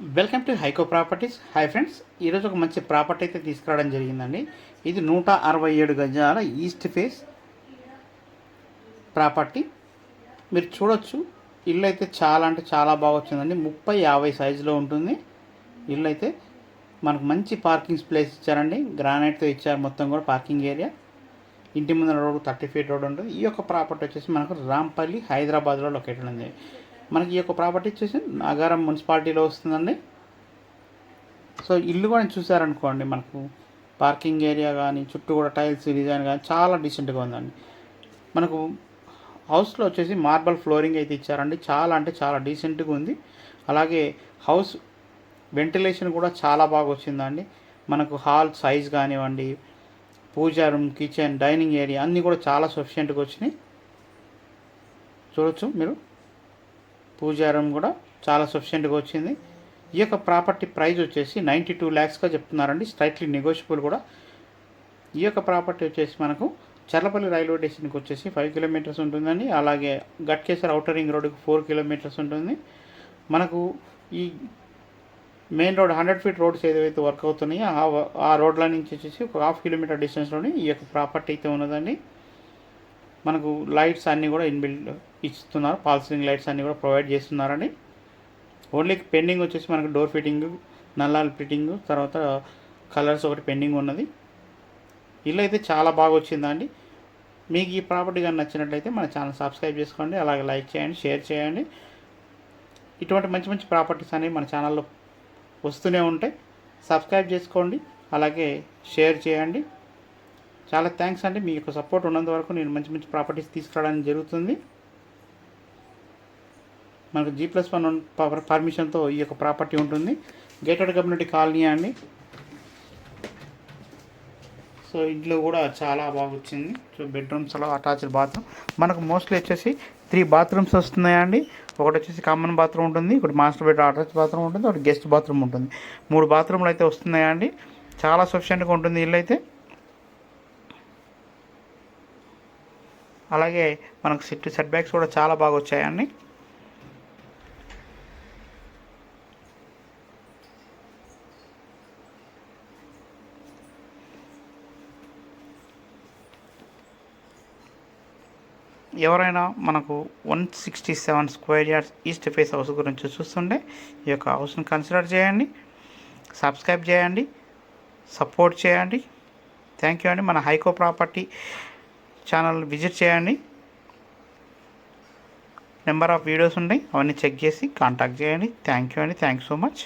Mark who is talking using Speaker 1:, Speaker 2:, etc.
Speaker 1: Welcome to హైకో properties. Hi friends, ఈరోజు ఒక మంచి ప్రాపర్టీ అయితే తీసుకురావడం జరిగిందండి. ఇది 167 గజాల ఈస్ట్ ఫేస్ ప్రాపర్టీ. మీరు చూడొచ్చు, ఇల్లు అయితే చాలా అంటే చాలా బాగా వచ్చిందండి. 30-50 సైజులో ఉంటుంది. ఇల్లు అయితే మనకు మంచి పార్కింగ్ ప్లేస్ ఇచ్చారండి. గ్రానైట్తో ఇచ్చారు మొత్తం కూడా పార్కింగ్ ఏరియా. ఇంటి ముందర రోడ్ 30 ఫీట్ రోడ్ ఉంటుంది. ఈ యొక్క ప్రాపర్టీ వచ్చేసి మనకు రాంపల్లి, హైదరాబాద్లో లొకేటెడ్ ఉంది. మనకి ఈ యొక్క ప్రాపర్టీ వచ్చేసి నాగారం మున్సిపాలిటీలో వస్తుందండి. సో ఇల్లు కూడా చూసారనుకోండి, మనకు పార్కింగ్ ఏరియా కానీ చుట్టూ కూడా టైల్స్ డిజైన్ కానీ చాలా డీసెంట్గా ఉందండి. మనకు హౌస్లో వచ్చేసి మార్బల్ ఫ్లోరింగ్ అయితే ఇచ్చారండి. చాలా అంటే చాలా డీసెంట్గా ఉంది. అలాగే హౌస్ వెంటిలేషన్ కూడా చాలా బాగా వచ్చిందండి. మనకు హాల్ సైజ్ కానివ్వండి, పూజా రూమ్, కిచెన్, డైనింగ్ ఏరియా అన్నీ కూడా చాలా సఫిషియెంట్గా వచ్చినాయి. చూడొచ్చు మీరు, పూజా రూమ్ కూడా చాలా సఫిషియెంట్గా వచ్చింది. ఈ యొక్క ప్రాపర్టీ ప్రైస్ వచ్చేసి 92 lakhsగా చెప్తున్నారండి. స్ట్రైట్లీ నెగోషియబుల్ కూడా. ఈ యొక్క ప్రాపర్టీ వచ్చేసి మనకు చర్లపల్లి రైల్వే స్టేషన్కి వచ్చేసి 5 kilometers ఉంటుందండి. అలాగే గట్కేసర్ ఔటర్ రింగ్ రోడ్డుకి 4 kilometers ఉంటుంది. మనకు ఈ మెయిన్ రోడ్ 100 feet రోడ్స్ ఏదైతే వర్క్ అవుతున్నాయో ఆ రోడ్ల నుంచి వచ్చేసి ఒక 1/2 kilometer డిస్టెన్స్లోనే ఈ యొక్క ప్రాపర్టీ అయితే ఉన్నదండి. మనకు లైట్స్ అన్నీ కూడా ఇన్బిల్డ్ ఇస్తున్నారు. ఫాల్ సీలింగ్ లైట్స్ అన్నీ కూడా ప్రొవైడ్ చేస్తున్నారండి. ఓన్లీ పెండింగ్ వచ్చేసి మనకు డోర్ ఫిట్టింగ్, నల్లాల ఫిట్టింగ్, తర్వాత కలర్స్ ఒకటి పెండింగ్ ఉన్నది. ఇల్లు అయితే చాలా బాగా వచ్చిందండి. మీకు ఈ ప్రాపర్టీ కానీ నచ్చినట్లయితే మన ఛానల్ సబ్స్క్రైబ్ చేసుకోండి. అలాగే లైక్ చేయండి, షేర్ చేయండి. ఇటువంటి మంచి మంచి ప్రాపర్టీస్ అనేవి మన ఛానల్లో వస్తూనే ఉంటాయి. సబ్స్క్రైబ్ చేసుకోండి, అలాగే షేర్ చేయండి. చాలా థ్యాంక్స్ అండి. మీ యొక్క సపోర్ట్ ఉన్నంత వరకు నేను మంచి మంచి ప్రాపర్టీస్ తీసుకురావడానికి జరుగుతుంది. మనకు G+1 పర్మిషన్తో ఈ యొక్క ప్రాపర్టీ ఉంటుంది. గేటెడ్ కమ్యూనిటీ కాలనీ అండి. సో ఇంట్లో కూడా చాలా బాగా వచ్చింది. సో బెడ్రూమ్స్లో అటాచ్డ్ బాత్రూమ్. మనకు మోస్ట్లీ వచ్చేసి 3 bathrooms వస్తున్నాయండి. ఒకటి వచ్చేసి కామన్ బాత్రూమ్ ఉంటుంది, ఒకటి మాస్టర్ బెడ్ అటాచ్ బాత్రూమ్ ఉంటుంది, ఒకటి గెస్ట్ బాత్రూమ్ ఉంటుంది. 3 bathrooms అయితే వస్తున్నాయండి. చాలా సఫిషియెంట్గా ఉంటుంది ఇల్లు అయితే. అలాగే మనకు సెట్ బ్యాక్స్ కూడా చాలా బాగా వచ్చాయండి. ఎవరైనా మనకు 167 square yards east face house గురించి చూస్తుంటే ఈ యొక్క హౌస్ని కన్సిడర్ చేయండి. సబ్స్క్రైబ్ చేయండి, సపోర్ట్ చేయండి. థ్యాంక్ యూ అండి. మన హైకో ప్రాపర్టీ ఛానల్ విజిట్ చేయండి. నెంబర్ ఆఫ్ వీడియోస్ ఉన్నాయి, అవన్నీ చెక్ చేసి కాంటాక్ట్ చేయండి. థ్యాంక్ యూ అండి. Thank you so much.